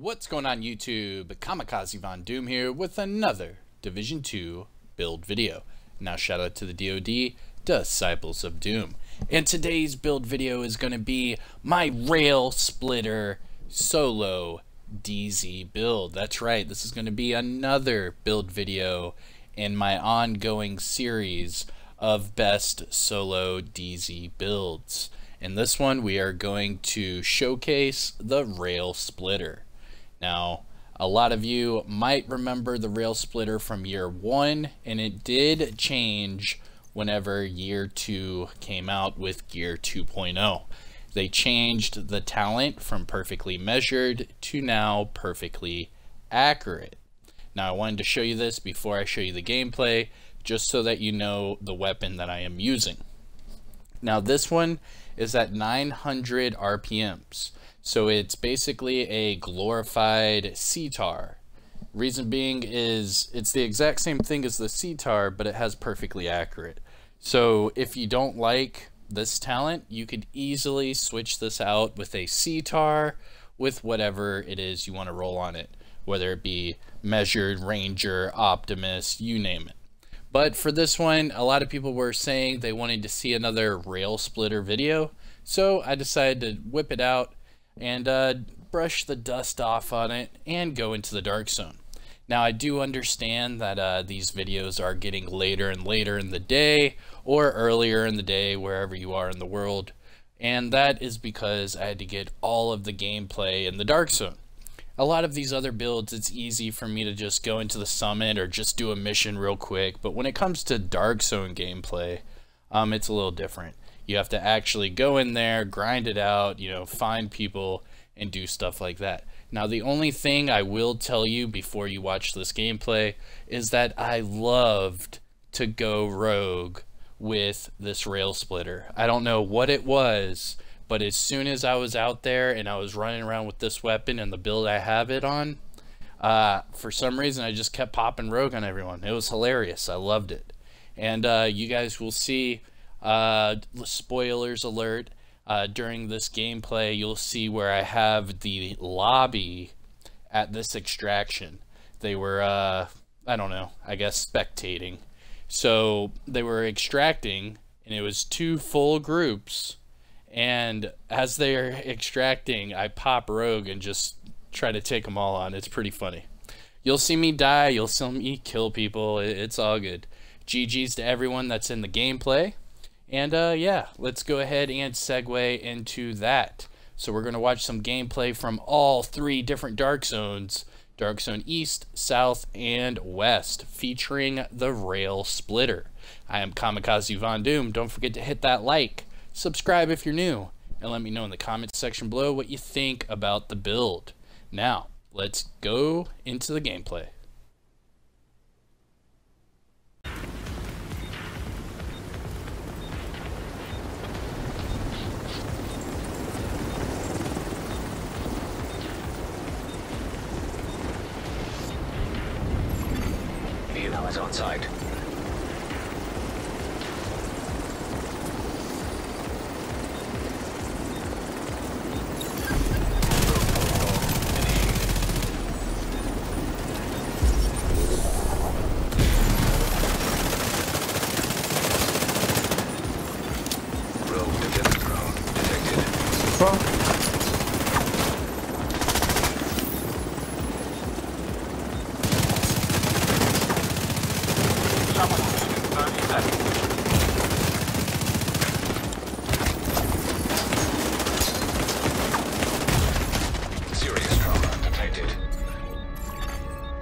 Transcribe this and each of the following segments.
What's going on YouTube? Kamikazevondoom here with another Division 2 build video. Now shout out to the DoD, Disciples of Doom. And today's build video is going to be my Railsplitter solo DZ build. That's right, this is going to be another build video in my ongoing series of best solo DZ builds. In this one we are going to showcase the Railsplitter. Now, a lot of you might remember the Railsplitter from year 1, and it did change whenever year 2 came out with Gear 2.0. They changed the talent from perfectly measured to now perfectly accurate. Now, I wanted to show you this before I show you the gameplay, just so that you know the weapon that I am using. Now, this one is at 900 RPMs. So it's basically a glorified CTAR. Reason being is it's the exact same thing as the CTAR, but it has perfectly accurate. So if you don't like this talent, you could easily switch this out with a CTAR with whatever it is you want to roll on it, whether it be measured, ranger, optimist, you name it. But for this one, a lot of people were saying they wanted to see another Railsplitter video, so I decided to whip it out and brush the dust off on it and go into the dark zone. Now, I do understand that these videos are getting later and later in the day or earlier in the day wherever you are in the world, and that is because I had to get all of the gameplay in the dark zone. A lot of these other builds, it's easy for me to just go into the summit or just do a mission real quick, but when it comes to dark zone gameplay, it's a little different. You have to actually go in there, grind it out, you know, find people and do stuff like that. Now, the only thing I will tell you before you watch this gameplay is that I loved to go rogue with this Railsplitter. I don't know what it was, but as soon as I was out there and I was running around with this weapon and the build I have it on, for some reason I just kept popping rogue on everyone. It was hilarious. I loved it. And you guys will see, spoilers alert, during this gameplay you'll see where I have the lobby at this extraction. They were I don't know, I guess spectating. So they were extracting and it was 2 full groups, and as they're extracting I pop rogue and just try to take them all on. It's pretty funny. You'll see me die, you'll see me kill people, it's all good. GG's to everyone that's in the gameplay. And yeah, let's go ahead and segue into that. So we're going to watch some gameplay from all 3 different dark zones. Dark Zone East, South, and West, featuring the Railsplitter. I am Kamikazevondoom. Don't forget to hit that like, subscribe if you're new, and let me know in the comments section below what you think about the build. Now, let's go into the gameplay. Vehicle is on site. Serious trauma detected.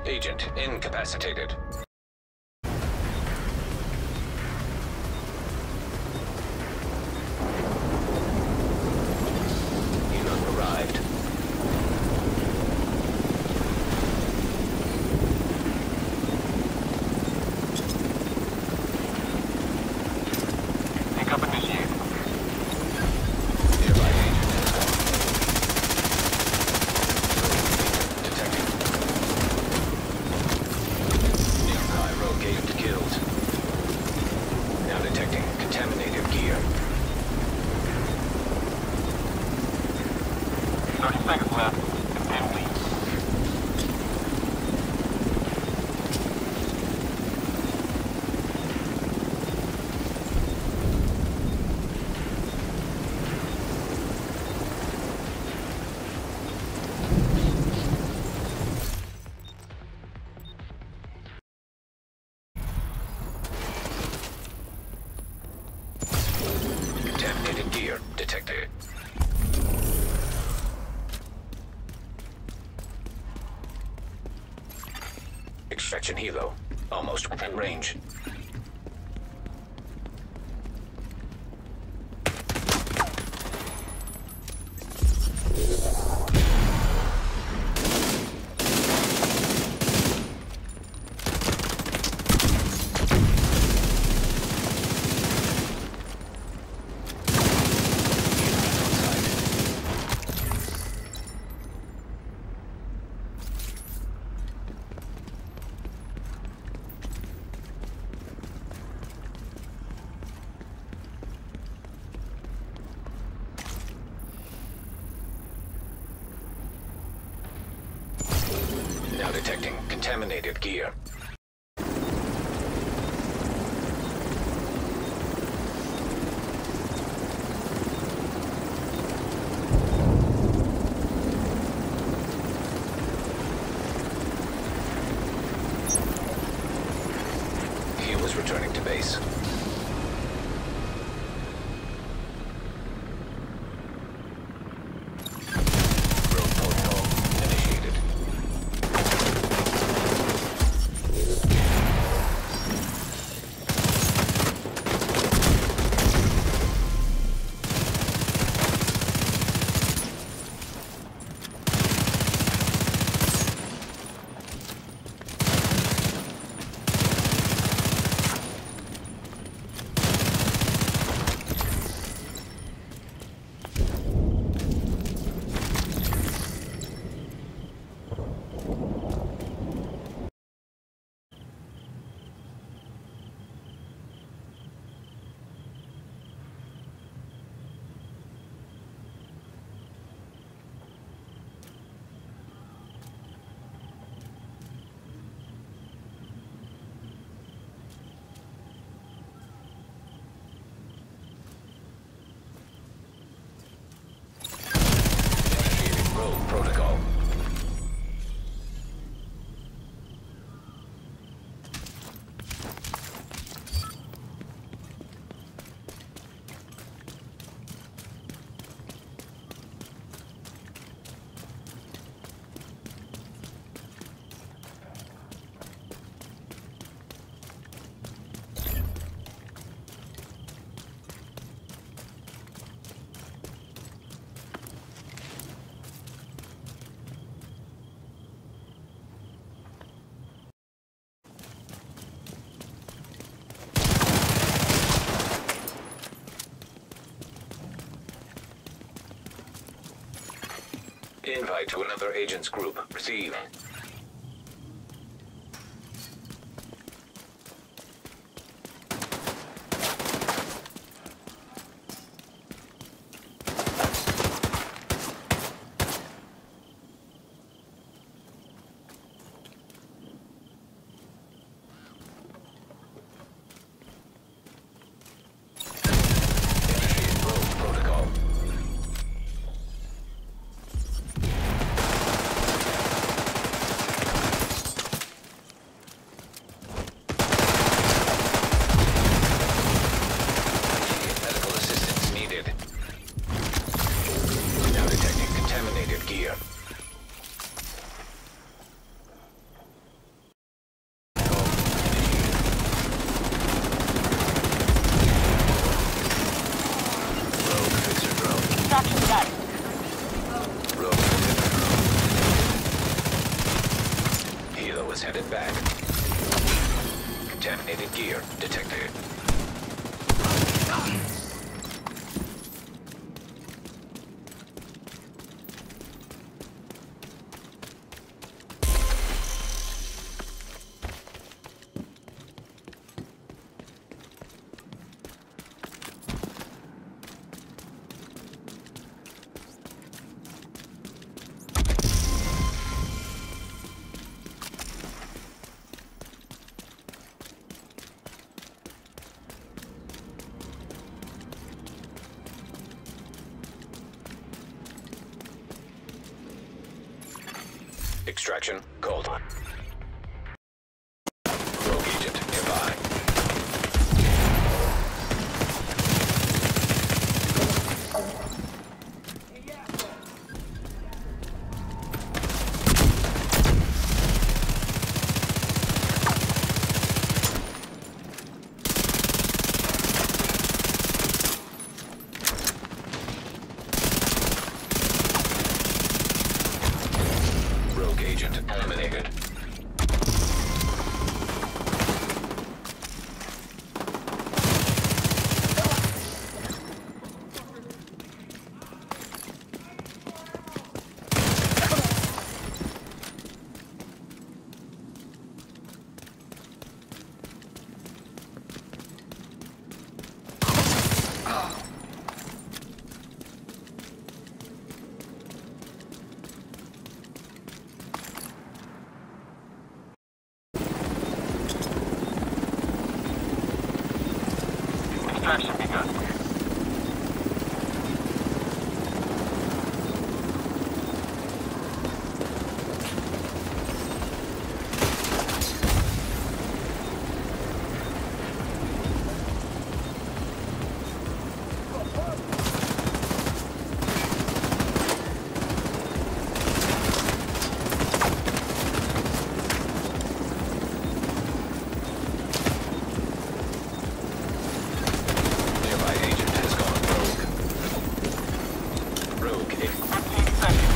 Agent incapacitated. Unit arrived. Pickup initiated. Nearby agent detected. Extraction helo. Almost within range. Now detecting contaminated gear. He was returning to base. Road protocol initiated. Road protocol. Invite to another agent's group. Receive. Initiate road protocol. Medical assistance needed. Now detecting contaminated gear. Rogue fixer drone. Extraction done. Rogue fixer drone. Helo is headed back. Contaminated gear detected. Extraction called. Rogue agent nearby. Rogue agent eliminated. Extraction begun. Nearby agent has gone rogue. Rogue agent. 15 seconds.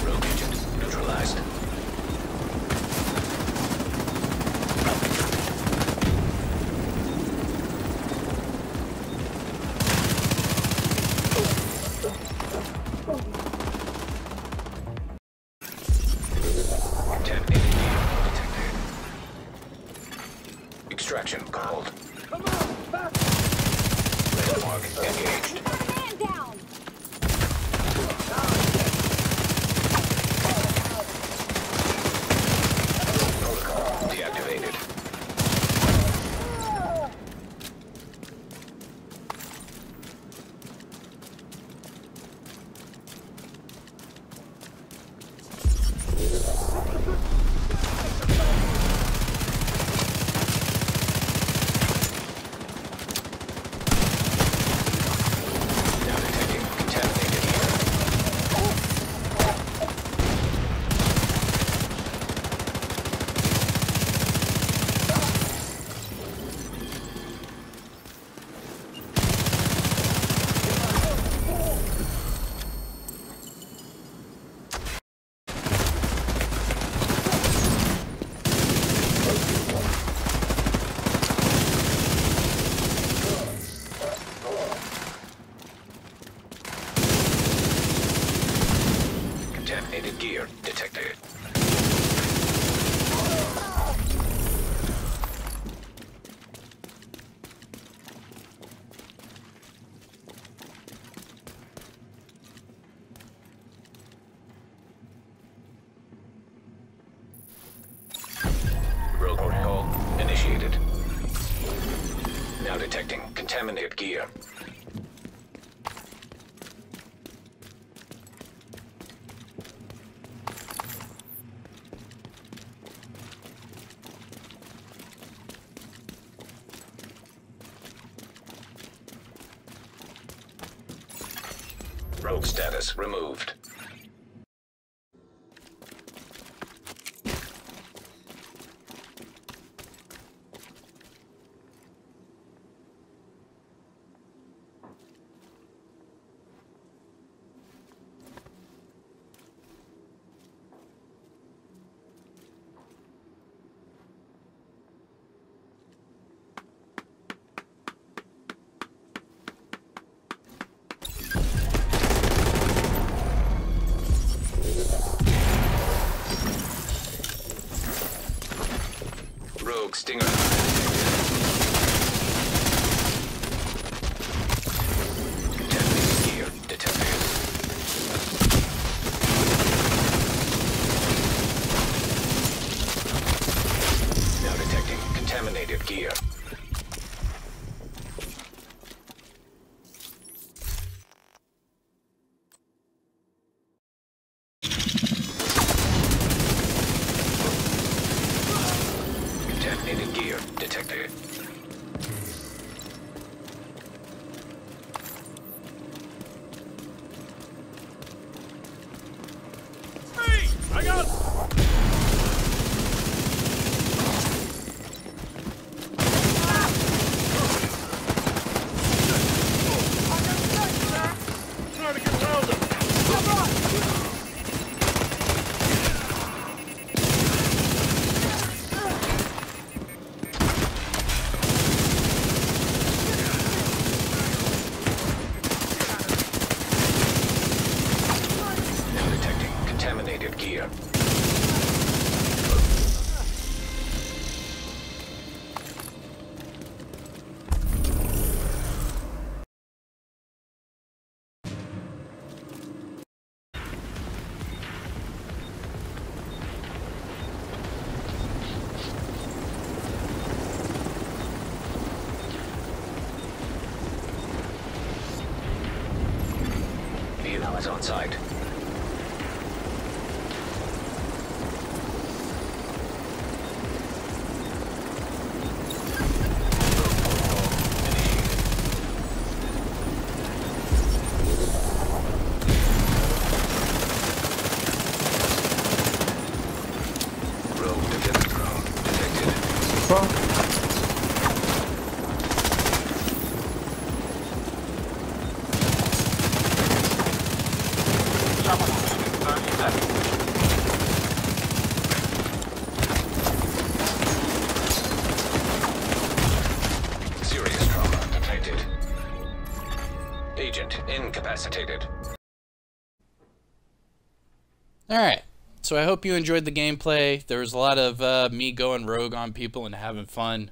Rogue agent neutralized. Contaminated detected. Extraction called. Red mark engaged. Man down! Protocol deactivated. Now detecting contaminated air. Contaminated gear detected. Rogue protocol initiated. Now detecting contaminated gear. Rogue status removed. Rogue stinger. Contaminated gear detected. Now detecting contaminated gear. Contaminated gear detected. I got trying to get around them. Now detecting contaminated gear. Vehicle is on site. Rogue defense drone detected. Someone will be in 30 seconds. Serious trauma detected. Agent incapacitated. Alright, so I hope you enjoyed the gameplay. There was a lot of me going rogue on people and having fun.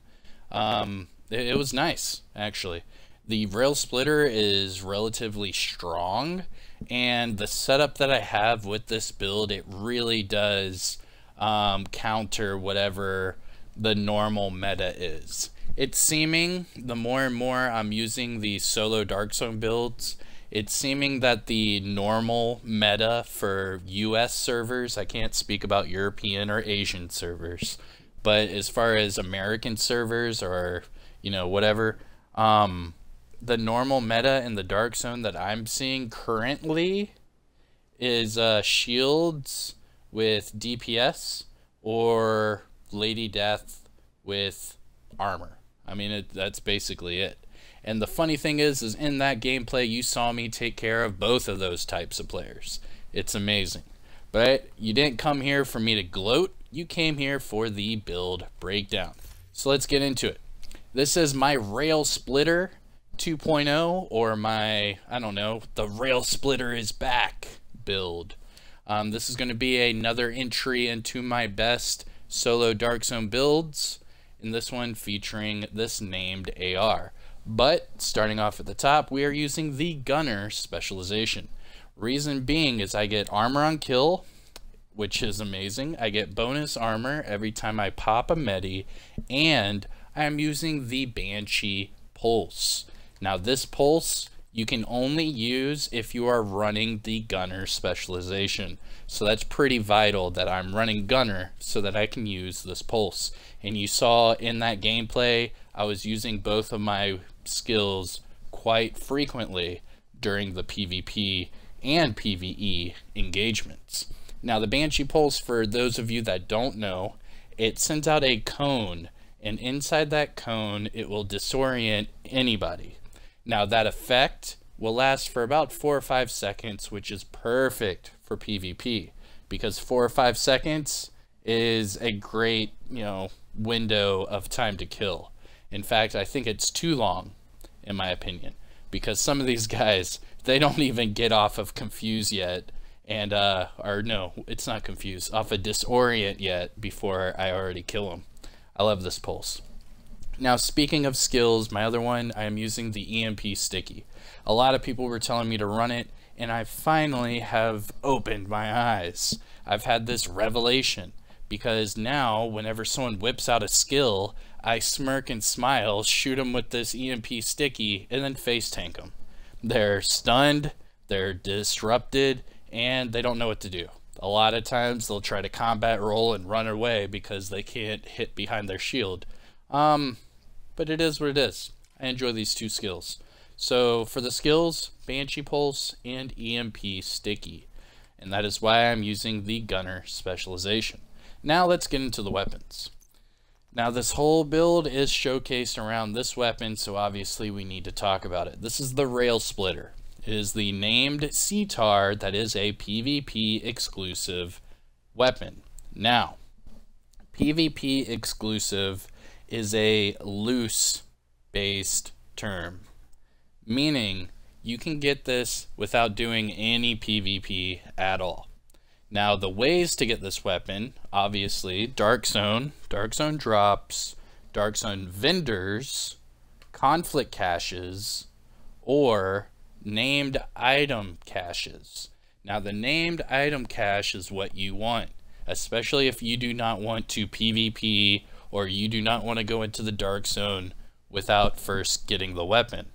It was nice, actually. The Railsplitter is relatively strong, and the setup that I have with this build, it really does counter whatever the normal meta is. It's seeming, the more and more I'm using the solo Dark Zone builds, it's seeming that the normal meta for US servers, I can't speak about European or Asian servers, but as far as American servers or, you know, whatever, the normal meta in the Dark Zone that I'm seeing currently is shields with DPS or Lady Death with armor. I mean, that's basically it. And the funny thing is in that gameplay, you saw me take care of both of those types of players. It's amazing. But you didn't come here for me to gloat. You came here for the build breakdown. So let's get into it. This is my Railsplitter 2.0, or my, I don't know, the Railsplitter is back build. This is going to be another entry into my best solo Dark Zone builds, and this one featuring this named AR. But starting off at the top, we are using the Gunner specialization. Reason being is I get armor on kill, which is amazing. I get bonus armor every time I pop a medi, and I'm using the Banshee Pulse. Now this pulse you can only use if you are running the Gunner specialization. So that's pretty vital that I'm running Gunner so that I can use this pulse. And you saw in that gameplay, I was using both of my skills quite frequently during the PvP and PvE engagements. Now the Banshee Pulse, for those of you that don't know, it sends out a cone, and inside that cone it will disorient anybody. Now that effect will last for about 4 or 5 seconds, which is perfect for PvP, because 4 or 5 seconds is a great, you know, window of time to kill. In fact, I think it's too long, in my opinion, because some of these guys, they don't even get off of Confuse yet, and or no, it's not Confuse, off of Disorient yet before I already kill them. I love this pulse. Now, speaking of skills, my other one, I am using the EMP Sticky. A lot of people were telling me to run it, and I finally have opened my eyes. I've had this revelation, because now, whenever someone whips out a skill, I smirk and smile, shoot them with this EMP Sticky, and then face tank them. They're stunned, they're disrupted, and they don't know what to do. A lot of times, they'll try to combat roll and run away because they can't hit behind their shield. But it is what it is. I enjoy these two skills. So for the skills, Banshee Pulse and EMP Sticky. And that is why I'm using the Gunner specialization. Now let's get into the weapons. Now this whole build is showcased around this weapon, so obviously we need to talk about it. This is the Railsplitter. It is the named CTAR that is a PvP exclusive weapon. Now, PvP exclusive is a loose based term, meaning you can get this without doing any PvP at all. Now, the ways to get this weapon, obviously, Dark Zone drops, Dark Zone vendors, conflict caches, or named item caches. Now, the named item cache is what you want, especially if you do not want to PvP or you do not want to go into the Dark Zone without first getting the weapon.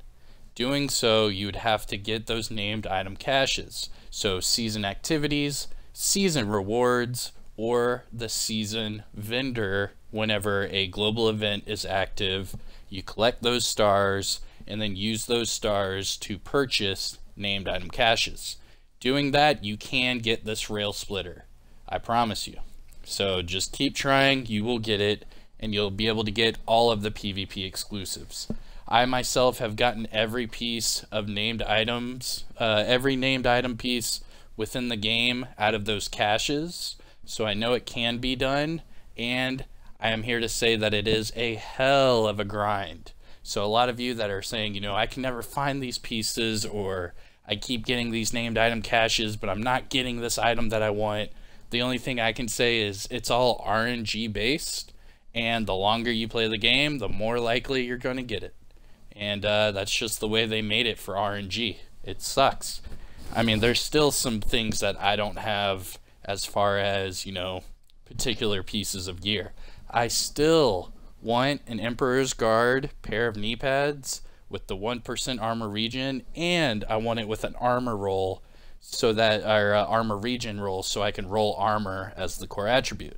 Doing so, you would have to get those named item caches. So season activities, season rewards, or the season vendor. Whenever a global event is active, you collect those stars and then use those stars to purchase named item caches. Doing that, you can get this Railsplitter, I promise you. So just keep trying, you will get it, and you'll be able to get all of the PvP exclusives. I myself have gotten every piece of named items, every named item piece within the game out of those caches, so I know it can be done, and I am here to say that it is a hell of a grind. So a lot of you that are saying, you know, I can never find these pieces, or I keep getting these named item caches, but I'm not getting this item that I want. The only thing I can say is it's all RNG based, and the longer you play the game, the more likely you're going to get it. And that's just the way they made it for RNG. It sucks. I mean, there's still some things that I don't have as far as, you know, particular pieces of gear. I still want an Emperor's Guard pair of knee pads with the 1% armor regen, and I want it with an armor roll, so that our armor regen roll, so I can roll armor as the core attribute.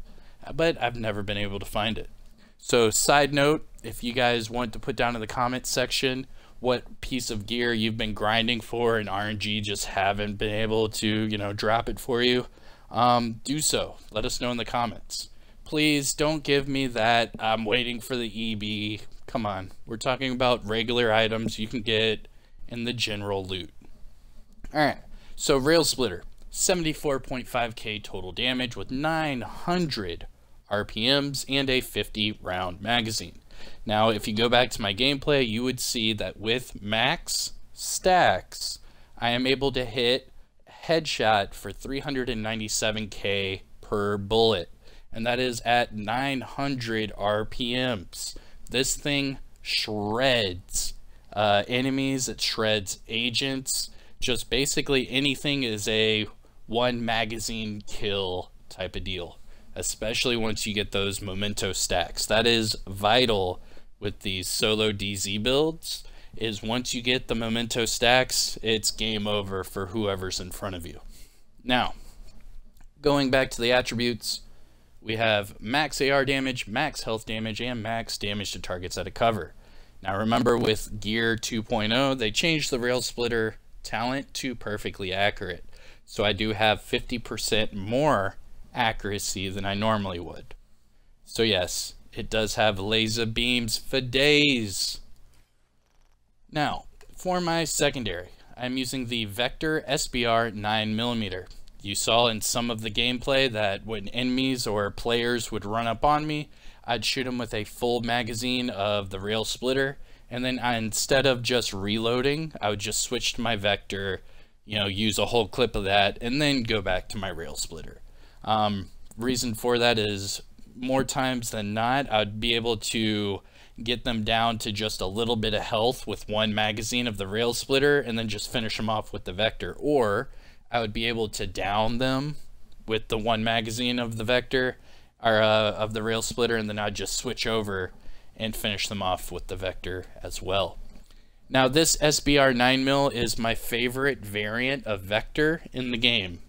But I've never been able to find it. So side note, if you guys want to put down in the comments section what piece of gear you've been grinding for and RNG just haven't been able to, you know, drop it for you, do so. Let us know in the comments. Please don't give me that I'm waiting for the EB. Come on, we're talking about regular items you can get in the general loot. Alright, so Railsplitter, 74.5k total damage with 900 RPMs and a 50 round magazine. Now, if you go back to my gameplay, you would see that with max stacks, I am able to hit headshot for 397k per bullet, and that is at 900 RPMs. This thing shreds enemies, it shreds agents, just basically anything is a one magazine kill type of deal, especially once you get those memento stacks. That is vital with these solo DZ builds, is once you get the memento stacks, it's game over for whoever's in front of you. Now, going back to the attributes, we have max AR damage, max health damage, and max damage to targets at a cover. Now remember, with Gear 2.0, they changed the Railsplitter talent to perfectly accurate. So I do have 50% more accuracy than I normally would. So yes, it does have laser beams for days. Now, for my secondary, I'm using the Vector SBR 9mm. You saw in some of the gameplay that when enemies or players would run up on me, I'd shoot them with a full magazine of the Railsplitter, and then instead of just reloading, I would just switch to my Vector, you know, use a whole clip of that, and then go back to my Railsplitter. Reason for that is, more times than not, I'd be able to get them down to just a little bit of health with one magazine of the Railsplitter, and then just finish them off with the Vector. Or I would be able to down them with the one magazine of the Vector, or of the Railsplitter, and then I'd just switch over and finish them off with the Vector as well. Now, this SBR 9mm is my favorite variant of Vector in the game.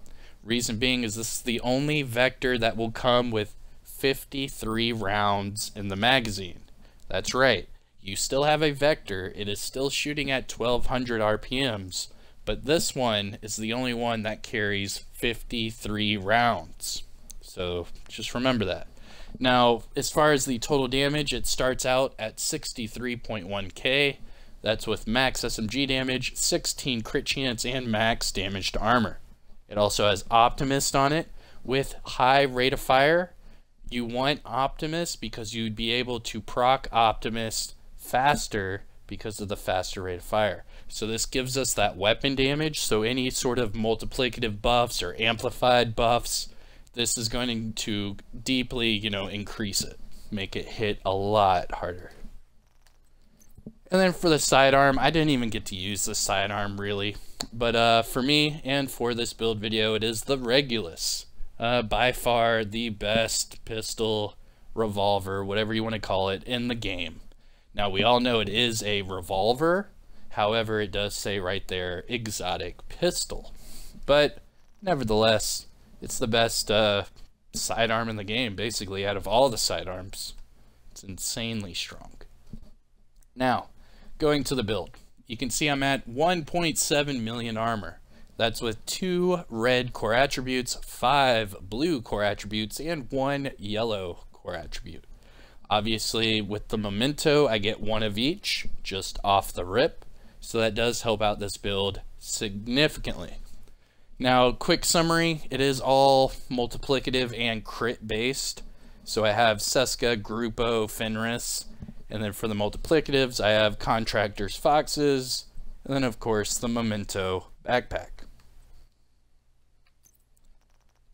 Reason being is this is the only Vector that will come with 53 rounds in the magazine. That's right, you still have a Vector, it is still shooting at 1200 RPMs, but this one is the only one that carries 53 rounds. So just remember that. Now, as far as the total damage, it starts out at 63.1k. That's with max SMG damage, 16 crit chance, and max damage to armor. It also has Optimist on it with high rate of fire. You want Optimist because you'd be able to proc Optimist faster because of the faster rate of fire. So this gives us that weapon damage, so any sort of multiplicative buffs or amplified buffs, this is going to deeply, increase it, make it hit a lot harder. And then for the sidearm, I didn't even get to use the sidearm really, but for me and for this build video, it is the Regulus. By far the best pistol, revolver, whatever you want to call it, in the game. Now we all know it is a revolver, however it does say right there, exotic pistol. But nevertheless, it's the best sidearm in the game, basically, out of all the sidearms. It's insanely strong. Now, going to the build, you can see I'm at 1.7 million armor. That's with 2 red core attributes, 5 blue core attributes, and 1 yellow core attribute. Obviously, with the memento, I get 1 of each, just off the rip, so that does help out this build significantly. Now, quick summary, it is all multiplicative and crit based. So I have Seska, Grupo, Fenris, and then for the multiplicatives, I have Contractors, Foxes, and then of course the memento backpack.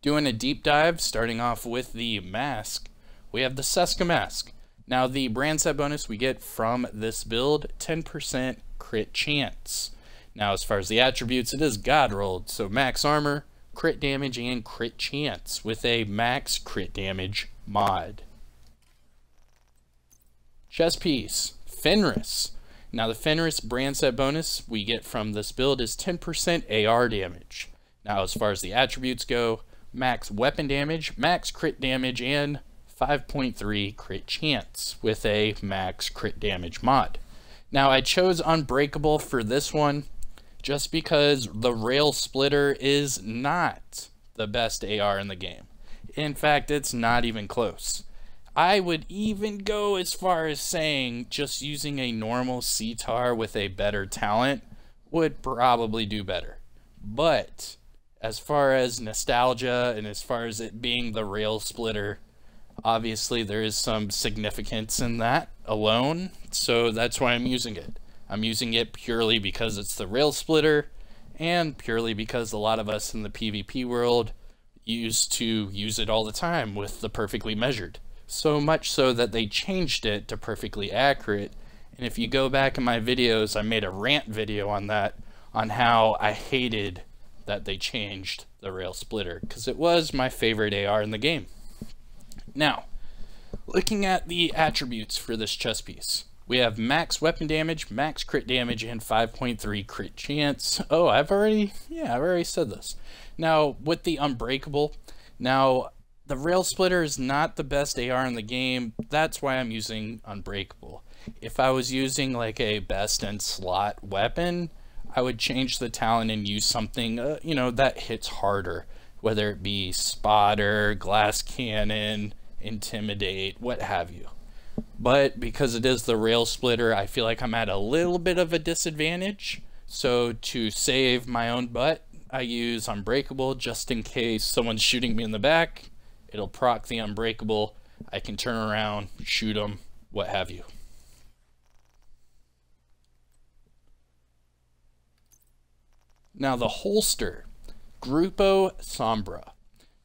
Doing a deep dive, starting off with the mask, we have the Seska mask. Now the brand set bonus we get from this build, 10% crit chance. Now as far as the attributes, it is God rolled, so max armor, crit damage, and crit chance with a max crit damage mod. Chest piece, Fenris. Now the Fenris brand set bonus we get from this build is 10% AR damage. Now as far as the attributes go, max weapon damage, max crit damage, and 5.3 crit chance with a max crit damage mod. Now I chose Unbreakable for this one just because the Railsplitter is not the best AR in the game. In fact, it's not even close. I would even go as far as saying just using a normal CTAR with a better talent would probably do better. But as far as nostalgia and as far as it being the Railsplitter, obviously there is some significance in that alone, so that's why I'm using it. I'm using it purely because it's the Railsplitter and purely because a lot of us in the PvP world used to use it all the time with the perfectly measured. So much so that they changed it to perfectly accurate. And if you go back in my videos, I made a rant video on that, on how I hated that they changed the Railsplitter, because it was my favorite AR in the game. Now, looking at the attributes for this chest piece, we have max weapon damage, max crit damage, and 5.3 crit chance. Oh, I've already said this. Now, with the Unbreakable, now the Railsplitter is not the best AR in the game. That's why I'm using Unbreakable. If I was using like a best in slot weapon, I would change the talent and use something, that hits harder, whether it be Spotter, Glass Cannon, Intimidate, what have you. But because it is the Railsplitter, I feel like I'm at a little bit of a disadvantage. So to save my own butt, I use Unbreakable just in case someone's shooting me in the back. It'll proc the Unbreakable. I can turn around, shoot them, what have you. Now the holster, Grupo Sombra.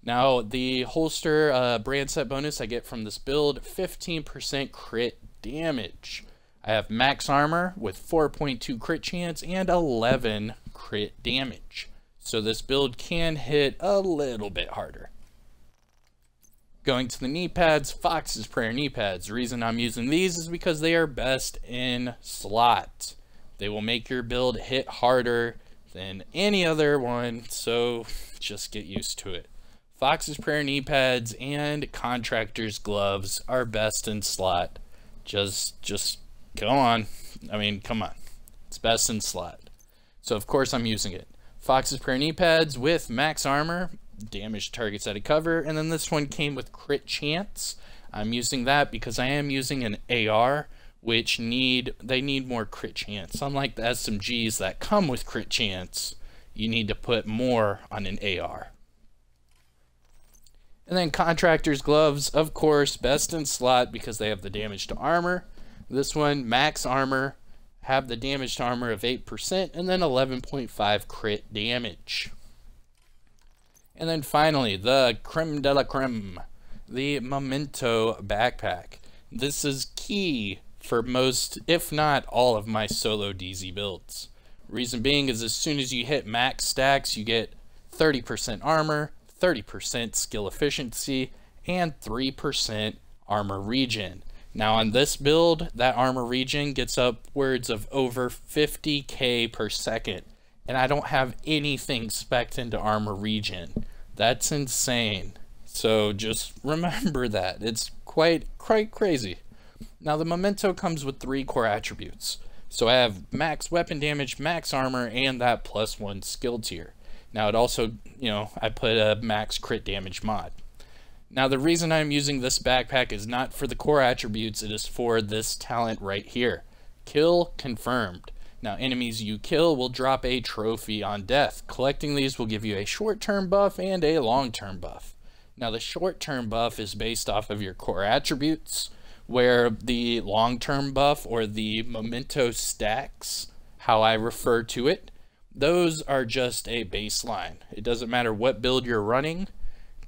Now the holster brand set bonus I get from this build, 15% crit damage. I have max armor with 4.2 crit chance and 11 crit damage. So this build can hit a little bit harder. Going to the knee pads, Fox's Prayer knee pads. The reason I'm using these is because they are best in slot. They will make your build hit harder than any other one, so just get used to it. Fox's Prayer knee pads and Contractor's gloves are best in slot. Just go on. I mean, come on. It's best in slot. So of course I'm using it. Fox's Prayer knee pads with max armor, damage targets out of cover, and then this one came with crit chance. I'm using that because I am using an AR which need more crit chance. Unlike the SMGs that come with crit chance, you need to put more on an AR. And then Contractor's Gloves, of course, best in slot because they have the damage to armor. This one, max armor, have the damage to armor of 8% and then 11.5 crit damage. And then finally, the creme de la creme, the Memento backpack. This is key for most, if not all, of my solo DZ builds. Reason being is as soon as you hit max stacks, you get 30% armor, 30% skill efficiency, and 3% armor regen. Now on this build, that armor regen gets upwards of over 50k per second, and I don't have anything spec'd into armor regen. That's insane. So just remember that. It's quite crazy. Now the Memento comes with 3 core attributes. So I have max weapon damage, max armor, and that +1 skill tier. Now it also, I put a max crit damage mod. Now the reason I'm using this backpack is not for the core attributes, it is for this talent right here. Kill confirmed. Now enemies you kill will drop a trophy on death. Collecting these will give you a short-term buff and a long-term buff. Now the short-term buff is based off of your core attributes, where the long-term buff, or the Memento stacks, how I refer to it, those are just a baseline. It doesn't matter what build you're running,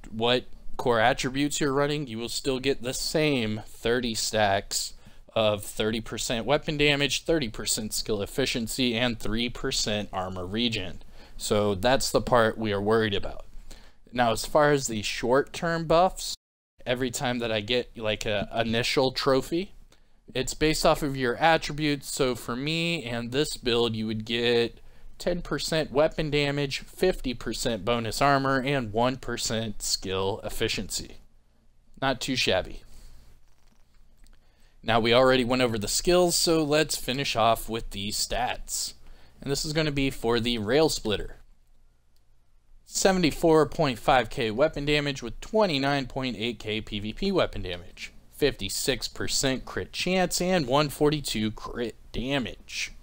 what core attributes you're running, you will still get the same 30 stacks of 30% weapon damage, 30% skill efficiency, and 3% armor regen. So that's the part we are worried about. Now as far as the short-term buffs, every time that I get like a initial trophy, it's based off of your attributes. So for me and this build, you would get 10% weapon damage, 50% bonus armor, and 1% skill efficiency. Not too shabby. Now we already went over the skills, so let's finish off with the stats. And this is going to be for the Railsplitter. 74.5k weapon damage with 29.8k PvP weapon damage. 56% crit chance and 142 crit damage.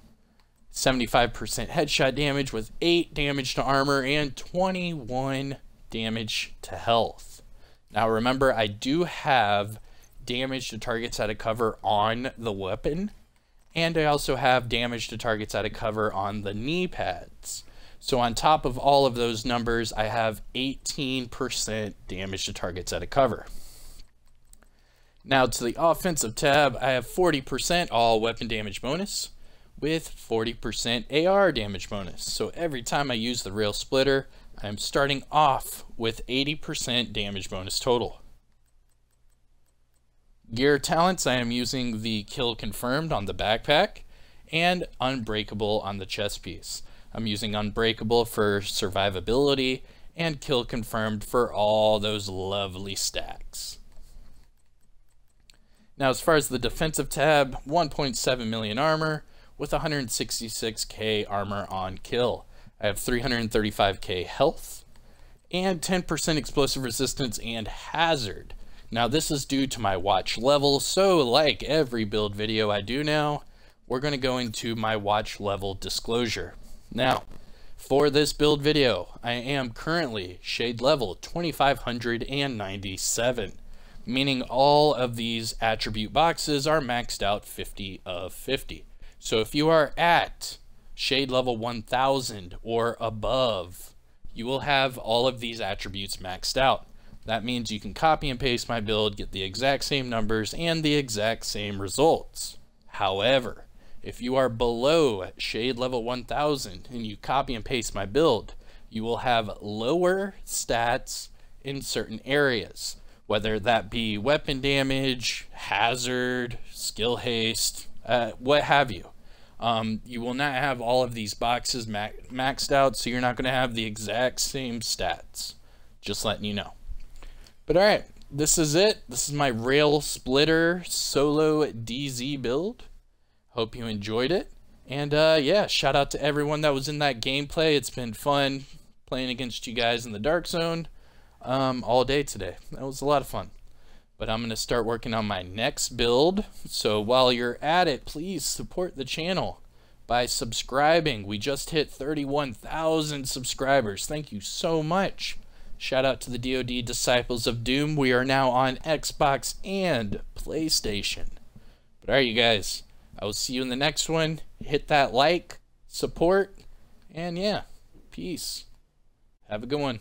75% headshot damage with 8 damage to armor and 21 damage to health. Now remember, I do have damage to targets out of cover on the weapon, and I also have damage to targets out of cover on the knee pads. So on top of all of those numbers, I have 18% damage to targets out of cover. Now to the offensive tab, I have 40% all weapon damage bonus with 40% AR damage bonus. So every time I use the Railsplitter, I'm starting off with 80% damage bonus total. Gear talents, I am using the Kill Confirmed on the backpack and Unbreakable on the chest piece. I'm using Unbreakable for survivability and Kill Confirmed for all those lovely stacks. Now as far as the defensive tab, 1.7 million armor with 166k armor on kill. I have 335k health and 10% explosive resistance and hazard. Now this is due to my watch level, so like every build video I do now, we're going to go into my watch level disclosure. Now, for this build video, I am currently shade level 2597, meaning all of these attribute boxes are maxed out 50 of 50. So if you are at shade level 1000 or above, you will have all of these attributes maxed out. That means you can copy and paste my build, get the exact same numbers and the exact same results. However, if you are below shade level 1000 and you copy and paste my build, you will have lower stats in certain areas, whether that be weapon damage, hazard, skill haste, what have you. You will not have all of these boxes maxed out, so you're not going to have the exact same stats. Just letting you know. But alright, this is it. This is my Railsplitter solo DZ build. Hope you enjoyed it. And yeah, shout out to everyone that was in that gameplay. It's been fun playing against you guys in the Dark Zone all day today. That was a lot of fun. But I'm going to start working on my next build. So while you're at it, please support the channel by subscribing. We just hit 31,000 subscribers. Thank you so much. Shout out to the DoD Disciples of Doom. We are now on Xbox and PlayStation. But alright, you guys, I will see you in the next one. Hit that like, support, and yeah, peace. Have a good one.